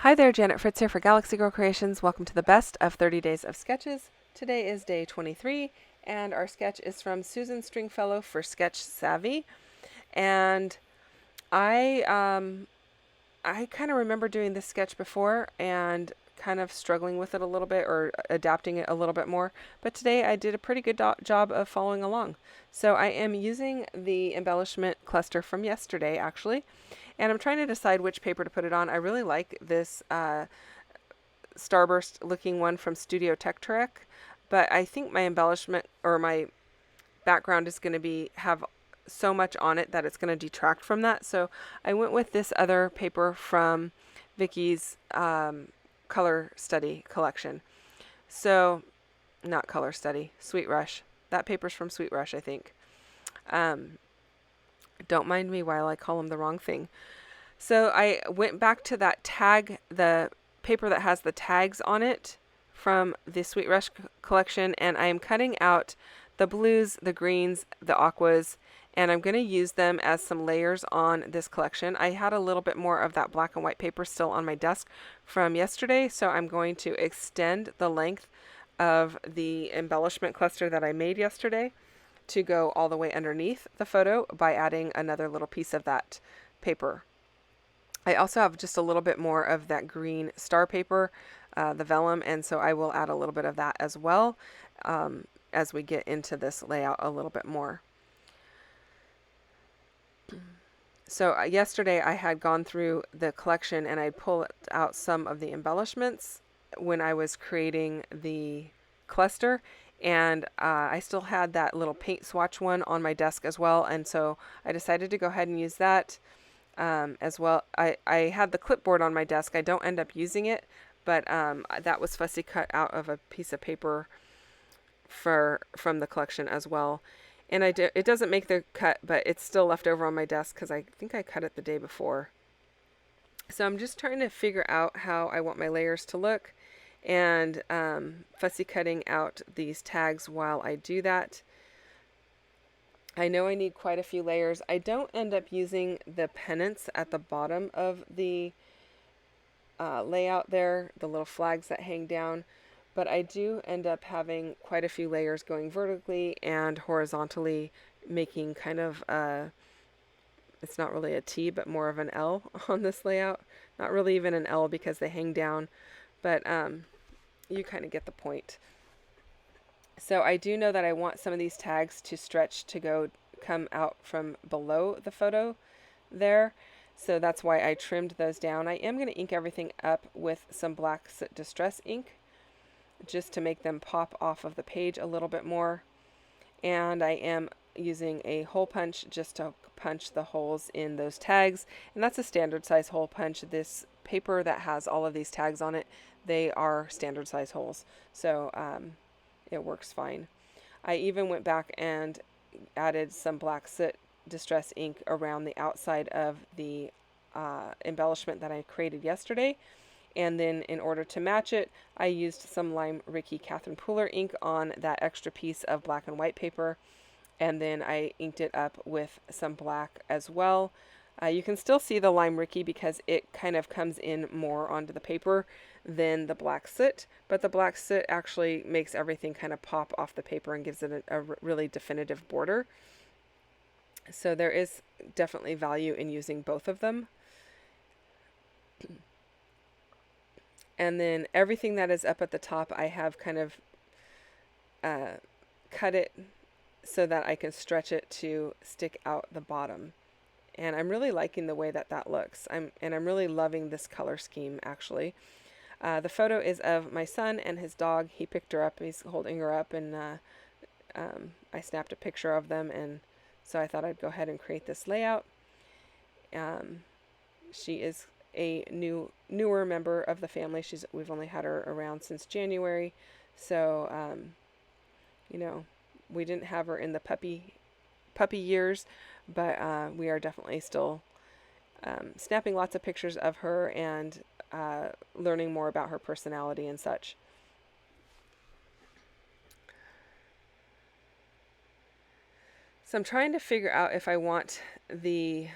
Hi there, Janet Fritz here for Galaxy Girl Creations. Welcome to the best of 30 days of sketches. Today is day 23, and our sketch is from Susan Stringfellow for Sketch Savvy. And I I kind of remember doing this sketch before and kind of struggling with it a little bit or adapting it a little bit more. But today I did a pretty good job of following along. So I am using the embellishment cluster from yesterday, actually. And I'm trying to decide which paper to put it on. I really like this starburst looking one from Studio Tech Trek, but I think my embellishment or my background is going to have so much on it that it's going to detract from that. So I went with this other paper from Vicky's Color Study collection. So, not Color Study, Sweet Rush. That paper's from Sweet Rush, I think. Don't mind me while I call them the wrong thing. So I went back to that tag, the paper that has the tags on it from the Sweet Rush collection, and I am cutting out the blues, the greens, the aquas, and I'm going to use them as some layers on this collection. I had a little bit more of that black and white paper still on my desk from yesterday, so I'm going to extend the length of the embellishment cluster that I made yesterday to go all the way underneath the photo by adding another little piece of that paper. I also have just a little bit more of that green star paper, the vellum, and so I will add a little bit of that as well as we get into this layout a little bit more. So yesterday I had gone through the collection and I pulled out some of the embellishments when I was creating the cluster, and I still had that little paint swatch one on my desk as well, and so I decided to go ahead and use that as well. I had the clipboard on my desk. I don't end up using it, but that was fussy cut out of a piece of paper from the collection as well. And it doesn't make the cut, but it's still left over on my desk because I think I cut it the day before. So I'm just trying to figure out how I want my layers to look, and fussy cutting out these tags while I do that. I know I need quite a few layers. I don't end up using the pennants at the bottom of the layout there, the little flags that hang down, but I do end up having quite a few layers going vertically and horizontally, making kind of it's not really a T, but more of an L on this layout. Not really even an L because they hang down, but you kind of get the point. So I do know that I want some of these tags to stretch to come out from below the photo there. So that's why I trimmed those down. I am going to ink everything up with some black soot distress ink just to make them pop off of the page a little bit more. And I am using a hole punch just to punch the holes in those tags. And that's a standard size hole punch. This paper that has all of these tags on it, they are standard size holes. So it works fine. I even went back and added some black soot distress ink around the outside of the embellishment that I created yesterday. And then in order to match it, I used some Lime Ricky Catherine Pooler ink on that extra piece of black and white paper. And then I inked it up with some black as well. You can still see the Lime Ricky because it kind of comes in more onto the paper than the black soot, but the black soot actually makes everything kind of pop off the paper and gives it a really definitive border. So there is definitely value in using both of them. And then everything that is up at the top, I have kind of cut it so that I can stretch it to stick out the bottom. And I'm really liking the way that looks. I'm really loving this color scheme, actually. The photo is of my son and his dog. He picked her up. He's holding her up, and I snapped a picture of them, and so I thought I'd go ahead and create this layout. She is a newer member of the family. We've only had her around since January, so you know, we didn't have her in the puppy years, but we are definitely still snapping lots of pictures of her and learning more about her personality and such. So I'm trying to figure out if I want the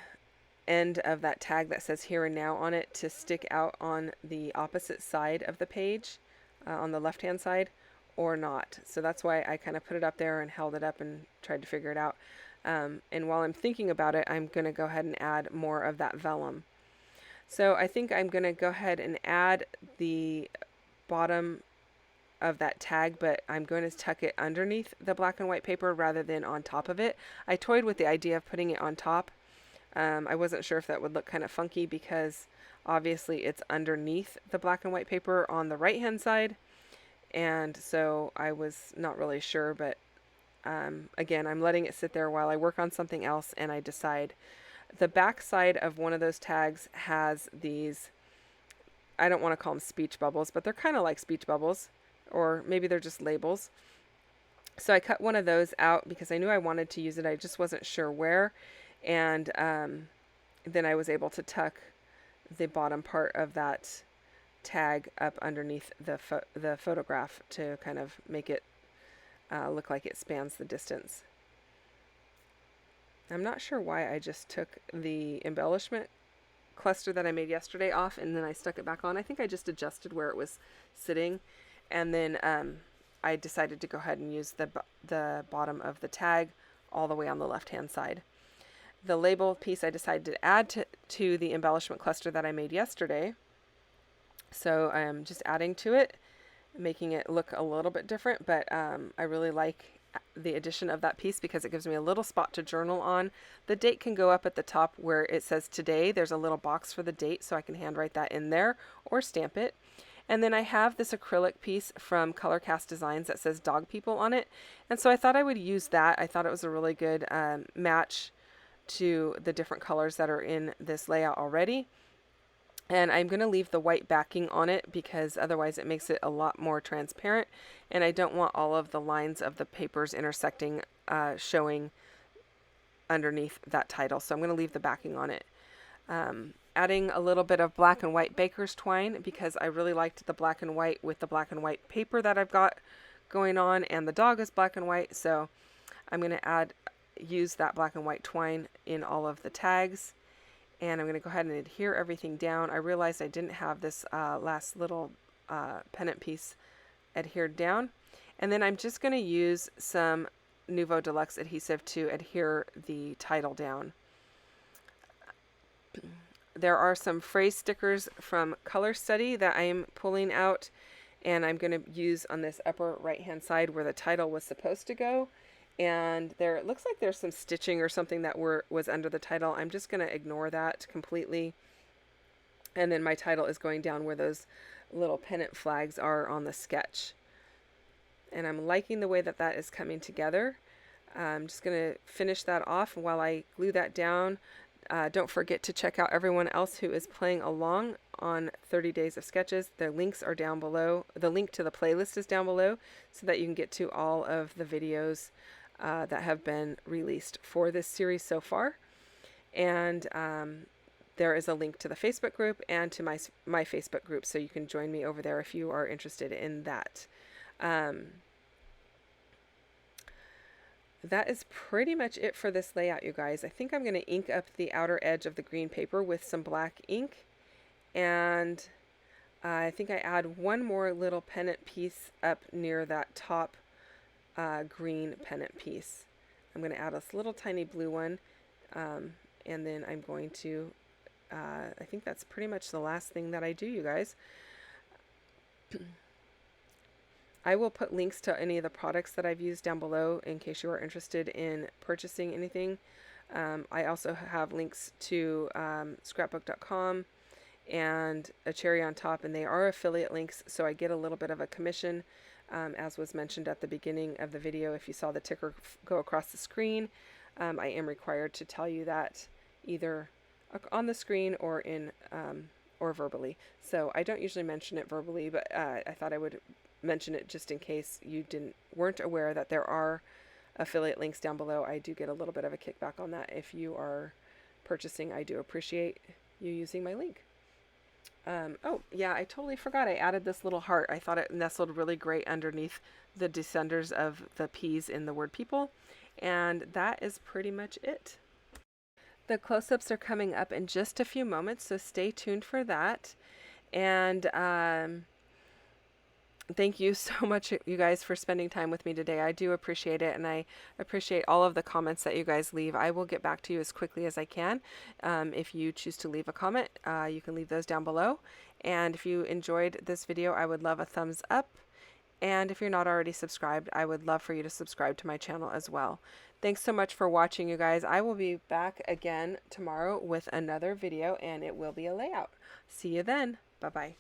end of that tag that says here and now on it to stick out on the opposite side of the page, on the left hand side, or not. So that's why I kind of put it up there and held it up and tried to figure it out. And while I'm thinking about it, I'm going to go ahead and add more of that vellum. So I think I'm going to go ahead and add the bottom of that tag, but I'm going to tuck it underneath the black and white paper rather than on top of it. I toyed with the idea of putting it on top. I wasn't sure if that would look kind of funky because obviously it's underneath the black and white paper on the right hand side, and so I was not really sure, but again, I'm letting it sit there while I work on something else and I decide. The back side of one of those tags has these, I don't want to call them speech bubbles, but they're kind of like speech bubbles, or maybe they're just labels. So I cut one of those out because I knew I wanted to use it. I just wasn't sure where. And then I was able to tuck the bottom part of that tag up underneath the photograph to kind of make it look like it spans the distance. I'm not sure why I just took the embellishment cluster that I made yesterday off and then I stuck it back on. I think I just adjusted where it was sitting, and then I decided to go ahead and use the bottom of the tag all the way on the left hand side. The label piece I decided to add to the embellishment cluster that I made yesterday. So I'm just adding to it, making it look a little bit different, but I really like the addition of that piece because it gives me a little spot to journal on. The date can go up at the top where it says today. There's a little box for the date, so I can handwrite that in there or stamp it. And then I have this acrylic piece from Color Cast Designs that says Dog People on it, and so I thought I would use that. I thought it was a really good match to the different colors that are in this layout already. And I'm going to leave the white backing on it because otherwise it makes it a lot more transparent, and I don't want all of the lines of the papers intersecting showing underneath that title. So I'm going to leave the backing on it. Adding a little bit of black and white baker's twine because I really liked the black and white with the black and white paper that I've got going on, and the dog is black and white, so I'm going to use that black and white twine in all of the tags. And I'm going to go ahead and adhere everything down. I realized I didn't have this last little pennant piece adhered down. And then I'm just going to use some Nuvo Deluxe adhesive to adhere the title down. There are some phrase stickers from Color Study that I am pulling out, and I'm going to use on this upper right hand side where the title was supposed to go. And there, it looks like there's some stitching or something that was under the title. I'm just going to ignore that completely. And then my title is going down where those little pennant flags are on the sketch. And I'm liking the way that that is coming together. I'm just going to finish that off while I glue that down. Don't forget to check out everyone else who is playing along on 30 Days of Sketches. Their links are down below. The link to the playlist is down below so that you can get to all of the videos that have been released for this series so far. And there is a link to the Facebook group and to my Facebook group, so you can join me over there if you are interested in that. That is pretty much it for this layout, you guys. I think I'm going to ink up the outer edge of the green paper with some black ink, and I think I add one more little pennant piece up near that top green pennant piece. I'm going to add a little tiny blue one, and then I'm going to, I think that's pretty much the last thing that I do, you guys. I will put links to any of the products that I've used down below in case you are interested in purchasing anything. I also have links to scrapbook.com and a cherry on top, and they are affiliate links, so I get a little bit of a commission. As was mentioned at the beginning of the video, if you saw the ticker go across the screen, I am required to tell you that either on the screen or in or verbally. So I don't usually mention it verbally, but I thought I would mention it just in case you weren't aware that there are affiliate links down below. I do get a little bit of a kickback on that. If you are purchasing, I do appreciate you using my link. Oh yeah, I totally forgot I added this little heart. I thought it nestled really great underneath the descenders of the P's in the word people, and that is pretty much it. The close-ups are coming up in just a few moments, so stay tuned for that. And thank you so much, you guys, for spending time with me today. I do appreciate it, and I appreciate all of the comments that you guys leave. I will get back to you as quickly as I can. If you choose to leave a comment, you can leave those down below. And if you enjoyed this video, I would love a thumbs up. And if you're not already subscribed, I would love for you to subscribe to my channel as well. Thanks so much for watching, you guys. I will be back again tomorrow with another video, and it will be a layout. See you then. Bye-bye.